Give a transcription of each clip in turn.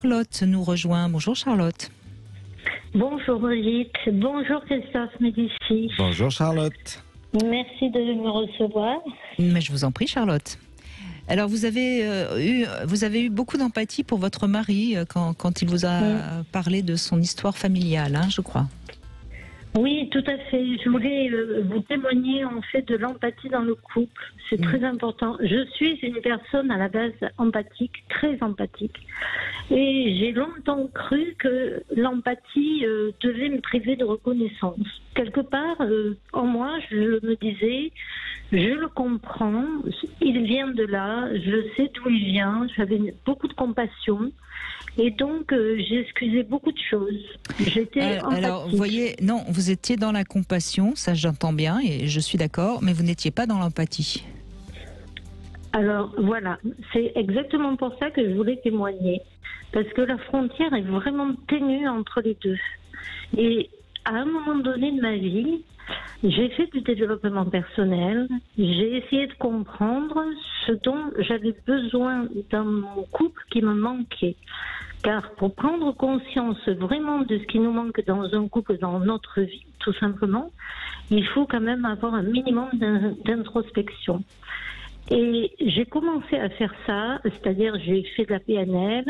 Charlotte nous rejoint. Bonjour Charlotte. Bonjour Brigitte, bonjour Christophe Médici. Bonjour Charlotte. Merci de me recevoir. Mais je vous en prie Charlotte. Alors vous avez eu beaucoup d'empathie pour votre mari quand il vous a parlé de son histoire familiale, hein, je crois. Oui, tout à fait. Je voulais vous témoigner en fait de l'empathie dans le couple. C'est très important. Je suis une personne à la base empathique, très empathique. Et j'ai longtemps cru que l'empathie devait me priver de reconnaissance. Quelque part, en moi, je me disais, je le comprends, il vient de là, je sais d'où il vient, j'avais beaucoup de compassion. Et donc, j'ai excusé beaucoup de choses. J'étais empathique. Alors, vous voyez, non, vous étiez dans la compassion, ça j'entends bien et je suis d'accord, mais vous n'étiez pas dans l'empathie. Alors, voilà, c'est exactement pour ça que je voulais témoigner. Parce que la frontière est vraiment ténue entre les deux. Et à un moment donné de ma vie, j'ai fait du développement personnel, j'ai essayé de comprendre ce dont j'avais besoin dans mon couple qui me manquait. Car pour prendre conscience vraiment de ce qui nous manque dans un couple, dans notre vie, tout simplement, il faut quand même avoir un minimum d'introspection. Et j'ai commencé à faire ça, c'est-à-dire j'ai fait de la PNL,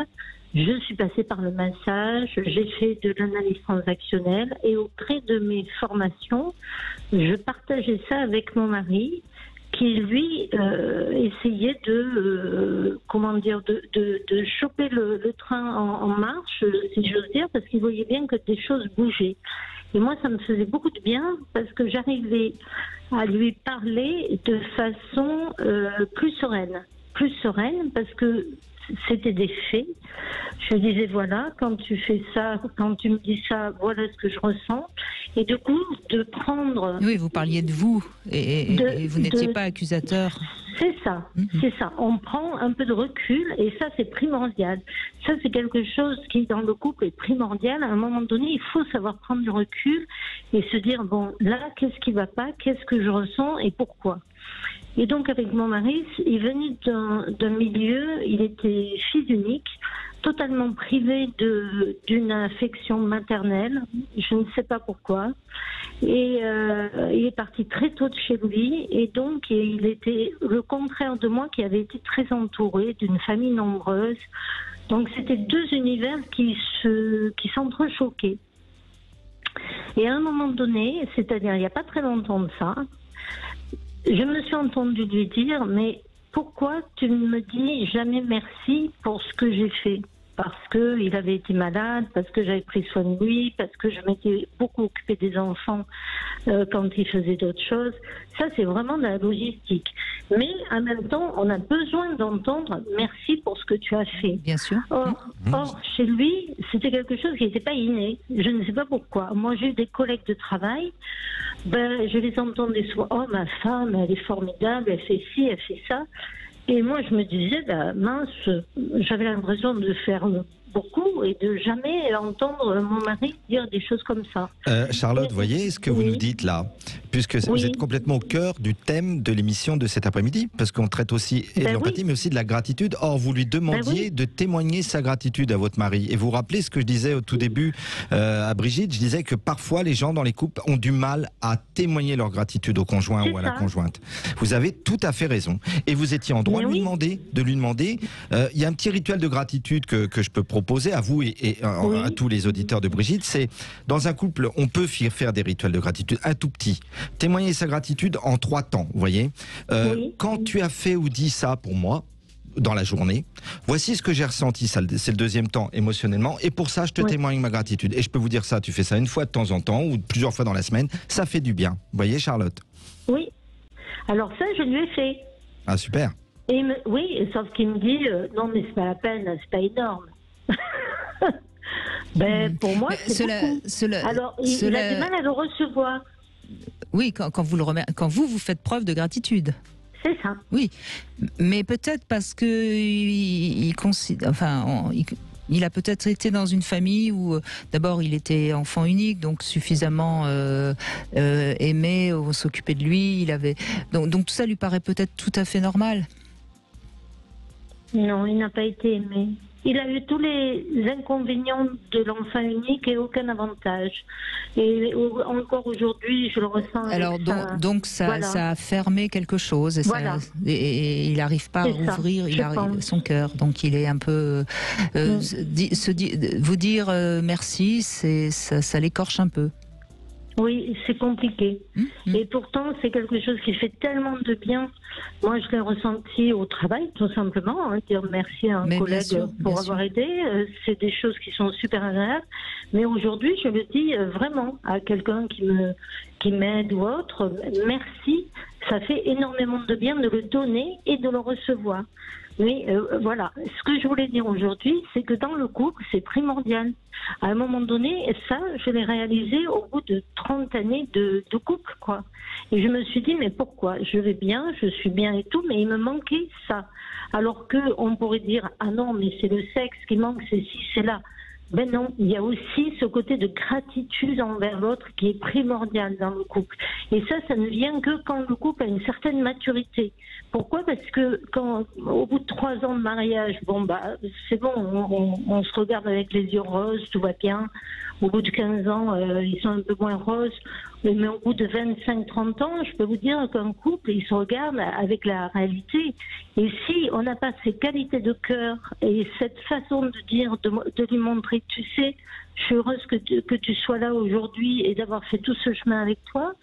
je suis passée par le massage, j'ai fait de l'analyse transactionnelle et au gré de mes formations, je partageais ça avec mon mari qui lui essayait de choper le train en marche, si j'ose dire, parce qu'il voyait bien que des choses bougeaient. Et moi, ça me faisait beaucoup de bien parce que j'arrivais à lui parler de façon plus sereine parce que c'était des faits. Je disais, voilà, quand tu fais ça, quand tu me dis ça, voilà ce que je ressens. Et du coup, de prendre... Oui, vous parliez de vous et vous n'étiez pas accusateur. C'est ça, c'est ça. On prend un peu de recul et ça, c'est primordial. Ça, c'est quelque chose qui, dans le couple, est primordial. À un moment donné, il faut savoir prendre du recul et se dire, bon, là, qu'est-ce qui va pas, qu'est-ce que je ressens et pourquoi. Et donc, avec mon mari, il venait d'un milieu, il était fils unique, totalement privé d'une affection maternelle, je ne sais pas pourquoi. Et il est parti très tôt de chez lui, et donc il était le contraire de moi qui avait été très entouré d'une famille nombreuse. Donc c'était deux univers qui s'entrechoquaient. Et à un moment donné, c'est-à-dire il n'y a pas très longtemps de ça, je me suis entendue lui dire, mais pourquoi tu ne me dis jamais merci pour ce que j'ai fait ? Parce qu'il avait été malade, parce que j'avais pris soin de lui, parce que je m'étais beaucoup occupée des enfants quand il faisait d'autres choses. Ça, c'est vraiment de la logistique. Mais en même temps, on a besoin d'entendre merci pour ce que tu as fait. Bien sûr. Or chez lui, c'était quelque chose qui n'était pas inné. Je ne sais pas pourquoi. Moi, j'ai eu des collègues de travail. Je les entendais souvent. Oh, ma femme, elle est formidable, elle fait ci, elle fait ça. Et moi, je me disais, mince, j'avais l'impression de faire beaucoup et de jamais entendre mon mari dire des choses comme ça. Charlotte, vous voyez ce que vous nous dites là, puisque vous êtes complètement au cœur du thème de l'émission de cet après-midi, parce qu'on traite aussi de l'empathie, mais aussi de la gratitude. Or, vous lui demandiez de témoigner sa gratitude à votre mari. Et vous vous rappelez ce que je disais au tout début à Brigitte, je disais que parfois les gens dans les couples ont du mal à témoigner leur gratitude au conjoint ou à la conjointe. Vous avez tout à fait raison. Et vous étiez en droit de lui demander, il y a un petit rituel de gratitude que je peux proposer à vous et à tous les auditeurs de Brigitte, c'est dans un couple, on peut faire des rituels de gratitude, un tout petit. Témoigner sa gratitude en 3 temps, vous voyez. Quand tu as fait ou dit ça pour moi, dans la journée, voici ce que j'ai ressenti, c'est le deuxième temps émotionnellement, et pour ça je te témoigne ma gratitude. Et je peux vous dire ça, tu fais ça une fois de temps en temps ou plusieurs fois dans la semaine, ça fait du bien. Vous voyez Charlotte? Oui. Alors ça, je lui ai fait. Ah super. Et oui, sauf qu'il me dit, non mais c'est pas la peine, c'est pas énorme. Pour moi, c'est beaucoup. Alors, il a du mal à le recevoir. Oui, quand vous faites preuve de gratitude. C'est ça. Oui, mais peut-être parce que il a peut-être été dans une famille où d'abord il était enfant unique, donc suffisamment aimé, on s'occupait de lui. Donc tout ça lui paraît peut-être tout à fait normal. Non, il n'a pas été aimé. il a eu tous les inconvénients de l'enfant unique et aucun avantage. Et encore aujourd'hui, je le ressens. Alors donc ça, ça a fermé quelque chose et il n'arrive pas à rouvrir son cœur. Donc il est un peu vous dire merci, ça l'écorche un peu. Oui, c'est compliqué. Et pourtant, c'est quelque chose qui fait tellement de bien. Moi, je l'ai ressenti au travail, tout simplement. Dire merci à un collègue pour avoir aidé. C'est des choses qui sont super agréables. Mais aujourd'hui, je le dis vraiment à quelqu'un qui m'aide ou autre. Merci. Ça fait énormément de bien de le donner et de le recevoir. Mais voilà, ce que je voulais dire aujourd'hui, c'est que dans le couple, c'est primordial. À un moment donné, ça, je l'ai réalisé au bout de 30 années de couple, quoi. Et je me suis dit, mais pourquoi? Je vais bien, je suis bien et tout, mais il me manquait ça. Alors qu'on pourrait dire, ah non, mais c'est le sexe qui manque, c'est ci, c'est là. Ben non, il y a aussi ce côté de gratitude envers l'autre qui est primordial dans le couple. Et ça ne vient que quand le couple a une certaine maturité. Pourquoi? Parce que au bout de 3 ans de mariage, c'est bon, on se regarde avec les yeux roses, tout va bien. Au bout de 15 ans, ils sont un peu moins roses. Mais au bout de 25-30 ans, je peux vous dire qu'un couple, il se regarde avec la réalité. Et si on n'a pas ces qualités de cœur et cette façon de dire, de lui montrer, tu sais, je suis heureuse que tu sois là aujourd'hui et d'avoir fait tout ce chemin avec toi,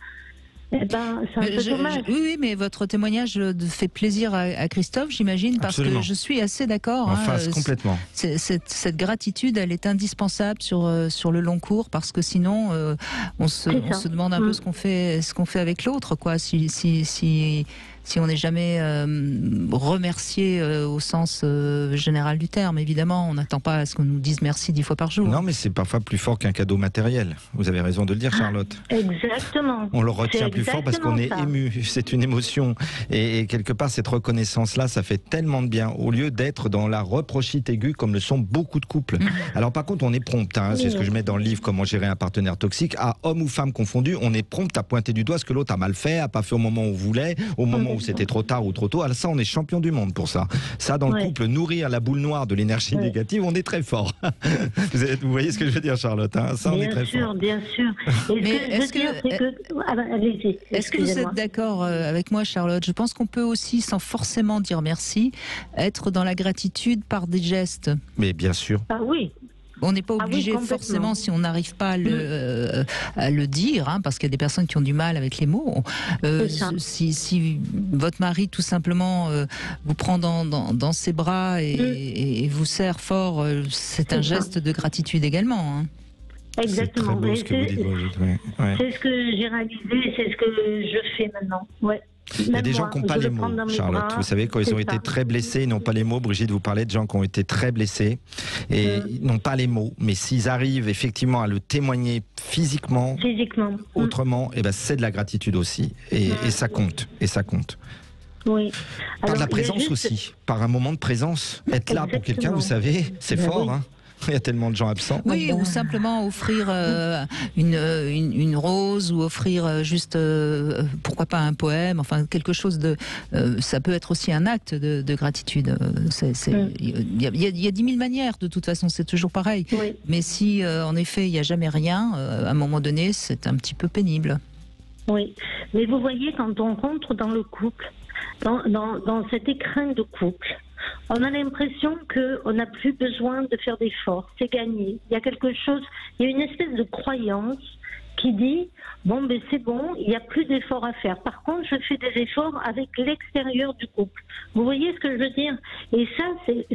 c'est un peu dommage. Oui, mais votre témoignage fait plaisir à Christophe, j'imagine, parce que je suis assez d'accord. En face, complètement. Cette gratitude, elle est indispensable sur le long cours, parce que sinon, on se demande un peu ce qu'on fait avec l'autre, quoi. Si on n'est jamais remercié au sens général du terme, évidemment, on n'attend pas à ce qu'on nous dise merci 10 fois par jour. Non, mais c'est parfois plus fort qu'un cadeau matériel. Vous avez raison de le dire, Charlotte. Exactement. On le retient plus fort parce qu'on est ému. C'est une émotion. Et quelque part, cette reconnaissance-là, ça fait tellement de bien, au lieu d'être dans la reprochite aiguë, comme le sont beaucoup de couples. Alors par contre, on est prompt, c'est ce que je mets dans le livre, Comment gérer un partenaire toxique, à homme ou femme confondu, on est prompt à pointer du doigt ce que l'autre a mal fait, a pas fait au moment où on voulait, au moment où c'était trop tard ou trop tôt. Alors ça, on est champion du monde pour ça. Ça, dans le couple, nourrir la boule noire de l'énergie négative, on est très fort. Vous voyez ce que je veux dire, Charlotte, ça, on est très fort. Bien sûr. Est-ce que vous êtes d'accord avec moi, Charlotte? Je pense qu'on peut aussi, sans forcément dire merci, être dans la gratitude par des gestes. Mais bien sûr. Ah oui. On n'est pas obligé forcément, si on n'arrive pas à le dire, parce qu'il y a des personnes qui ont du mal avec les mots. Si votre mari tout simplement vous prend dans ses bras et vous serre fort, c'est un geste de gratitude également. Exactement. C'est très beau ce que vous dites. C'est ce que j'ai réalisé, c'est ce que je fais maintenant. Il y a des gens qui n'ont pas les mots, Charlotte. Vous savez, quand ils ont été très blessés, ils n'ont pas les mots. Brigitte, vous parlez de gens qui ont été très blessés et ils n'ont pas les mots. Mais s'ils arrivent effectivement à le témoigner physiquement. Autrement, c'est de la gratitude aussi. Et ça compte. Et ça compte. Oui. Par de la présence aussi. Par un moment de présence. Être là pour quelqu'un, vous savez, c'est fort. Il y a tellement de gens absents. Oui, ou simplement offrir une rose, ou offrir juste, pourquoi pas un poème, enfin quelque chose de... ça peut être aussi un acte de gratitude. Il y a 10 000 manières, de toute façon, c'est toujours pareil. Mais si, en effet, il n'y a jamais rien, à un moment donné, c'est un petit peu pénible. Oui, mais vous voyez, quand on rentre dans le couple, dans cet écrin de couple, on a l'impression qu'on n'a plus besoin de faire d'efforts, c'est gagné. Il y a quelque chose, il y a une espèce de croyance qui dit, c'est bon, il n'y a plus d'efforts à faire. Par contre, je fais des efforts avec l'extérieur du couple. Vous voyez ce que je veux dire? Et ça,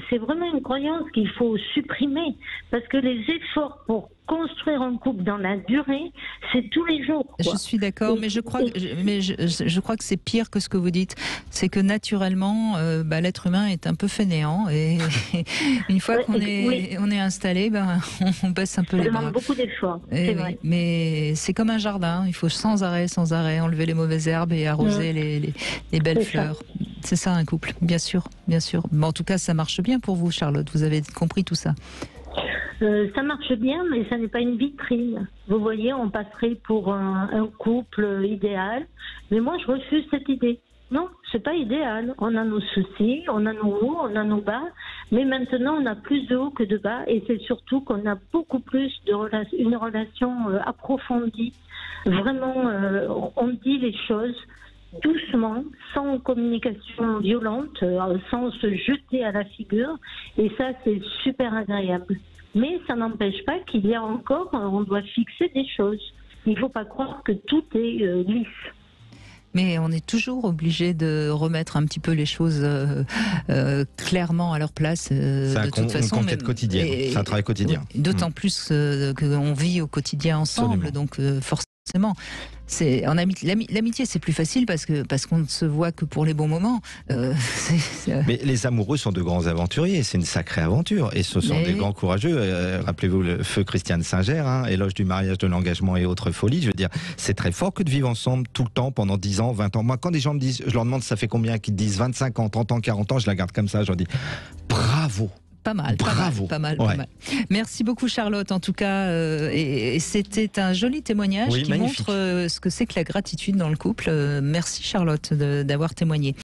c'est vraiment une croyance qu'il faut supprimer, parce que les efforts pour construire un couple dans la durée, c'est tous les jours. Je suis d'accord, mais je crois que c'est pire que ce que vous dites. C'est que naturellement, l'être humain est un peu fainéant, et une fois qu'on est installé, on baisse un peu les bras. Ça demande beaucoup d'efforts, c'est vrai. Mais c'est comme un jardin, il faut sans arrêt enlever les mauvaises herbes et arroser les belles fleurs. C'est ça un couple, bien sûr, bien sûr. Mais en tout cas, ça marche bien pour vous, Charlotte, vous avez compris tout ça. Ça marche bien, mais ça n'est pas une vitrine. Vous voyez, on passerait pour un couple idéal, mais moi je refuse cette idée. Non, c'est pas idéal. On a nos soucis, on a nos hauts, on a nos bas, mais maintenant on a plus de hauts que de bas, et c'est surtout qu'on a beaucoup plus une relation approfondie. Vraiment, on dit les choses doucement, sans communication violente, sans se jeter à la figure, et ça c'est super agréable. Mais ça n'empêche pas qu'il y a encore, on doit fixer des choses. Il ne faut pas croire que tout est lisse. Mais on est toujours obligé de remettre un petit peu les choses clairement à leur place. C'est une conquête quotidienne, c'est un travail quotidien. D'autant plus qu'on vit au quotidien ensemble, absolument. Donc forcément. L'amitié, c'est plus facile parce qu'on ne se voit que pour les bons moments. Mais les amoureux sont de grands aventuriers, c'est une sacrée aventure. Et ce sont des grands courageux. Rappelez-vous le feu Christiane Singer, éloge du mariage, de l'engagement et autres folies. Je veux dire, c'est très fort que de vivre ensemble tout le temps, pendant 10 ans, 20 ans. Moi, quand des gens me disent, je leur demande ça fait combien, qu'ils disent 25 ans, 30 ans, 40 ans, je la garde comme ça, je leur dis bravo. Pas mal, bravo. Pas mal. Merci beaucoup Charlotte, en tout cas, et c'était un joli témoignage qui magnifique. Montre ce que c'est que la gratitude dans le couple. Merci Charlotte d'avoir témoigné.